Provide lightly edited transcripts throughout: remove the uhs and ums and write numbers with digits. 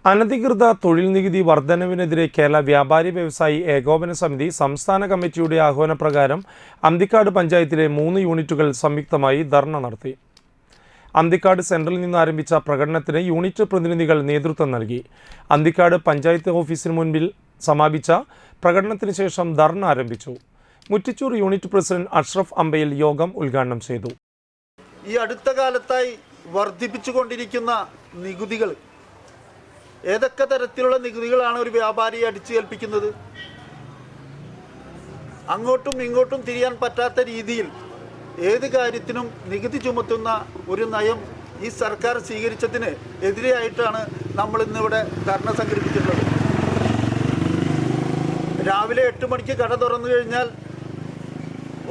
അനധികൃത തൊഴിൽ നികുതി വർധനവിനെതിരെ കേരള വ്യാപാരി വ്യവസായി ഏകോപന സമിതി സംസ്ഥാന കമ്മിറ്റിയുടെ ആഹ്വാനപ്രകാരം അന്തിക്കാട് പഞ്ചായത്തിലെ 3 യൂണിറ്റുകൾ സംയുക്തമായി ധർണ നടത്തി. അന്തിക്കാട് സെൻട്രലിൽ നിന്ന് ആരംഭിച്ച പ്രകടനത്തിന് യൂണിറ്റ് പ്രതിനിധികൾ നേതൃത്വം നൽകി. അന്തിക്കാട് പഞ്ചായത്ത് ഓഫീസിന് മുൻപിൽ സമാപിച്ച പ്രകടനത്തിന് ശേഷം ധർണ ആരംഭിച്ചു. മുറ്റിച്ചൂർ യൂണിറ്റ് പ്രസിഡന്റ് അഷ്റഫ് അമ്പയിൽ യോഗം ഉദ്ഘാടനം ചെയ്തു. ഈ അടുത്ത കാലത്തായി വർദ്ധിപ്പിച്ചുകൊണ്ടിരിക്കുന്ന നികുതികൾ, ഏതൊക്കെ തരത്തിലുള്ള നികുതികളാണ് ഒരു വ്യാപാരിയെ അടിച്ചേൽപ്പിക്കുന്നത്? അങ്ങോട്ടും ഇങ്ങോട്ടും തിരിയാൻ പറ്റാത്ത രീതിയിൽ ഏത് കാര്യത്തിനും നികുതി ചുമത്തുന്ന ഒരു നയം ഈ സർക്കാർ സ്വീകരിച്ചതിന് എതിരെയായിട്ടാണ് നമ്മൾ ഇന്നിവിടെ ധർണ സംഘടിപ്പിച്ചിട്ടുള്ളത്. രാവിലെ 8 മണിക്ക് കട തുറന്നു കഴിഞ്ഞാൽ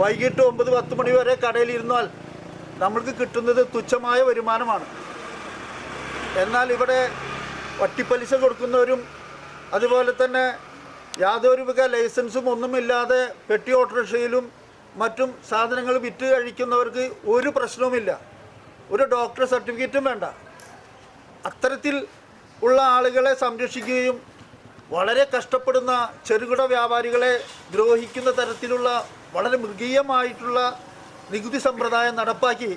വൈകിട്ട് 9-10 മണി വരെ കടയിലിരുന്നാൽ നമ്മൾക്ക് കിട്ടുന്നത് തുച്ഛമായ വരുമാനമാണ്. എന്നാൽ ഇവിടെ വട്ടിപ്പലിശ കൊടുക്കുന്നവരും അതുപോലെ തന്നെ യാതൊരു വക ലൈസൻസും ഒന്നുമില്ലാതെ പെട്ടി ഓട്ടോറിക്ഷയിലും മറ്റും സാധനങ്ങൾ വിറ്റ് കഴിക്കുന്നവർക്ക് ഒരു പ്രശ്നവുമില്ല, ഒരു ഡോക്ടർ സർട്ടിഫിക്കറ്റും വേണ്ട. അത്തരത്തിൽ ഉള്ള ആളുകളെ സംരക്ഷിക്കുകയും വളരെ കഷ്ടപ്പെടുന്ന ചെറുകിട വ്യാപാരികളെ ദ്രോഹിക്കുന്ന തരത്തിലുള്ള വളരെ മൃഗീയമായിട്ടുള്ള നികുതി സമ്പ്രദായം നടപ്പാക്കി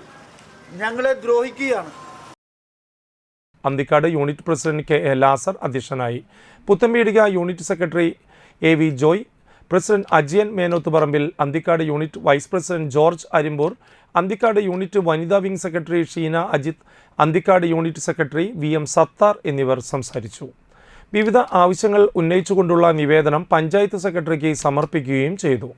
ഞങ്ങളെ ദ്രോഹിക്കുകയാണ്. Anthikad unit president K A. Lazar അധ്യക്ഷനായി. Puthanpeedika unit secretary A V. Joy, president Ajiyan Menothuparambil, Anthikad unit vice president George Arimbur, Anthikad unit വനിതാ wing secretary Sheena Ajith, Anthikad unit secretary V M. Sathar എന്നിവർ സംസാരിച്ചു. വിവിധ ആവശ്യങ്ങൾ ഉന്നയിച്ചുകൊണ്ടുള്ള നിവേദനം പഞ്ചായത്ത് സെക്രട്ടറിക്ക് സമർപ്പിക്കുകയും ചെയ്തു.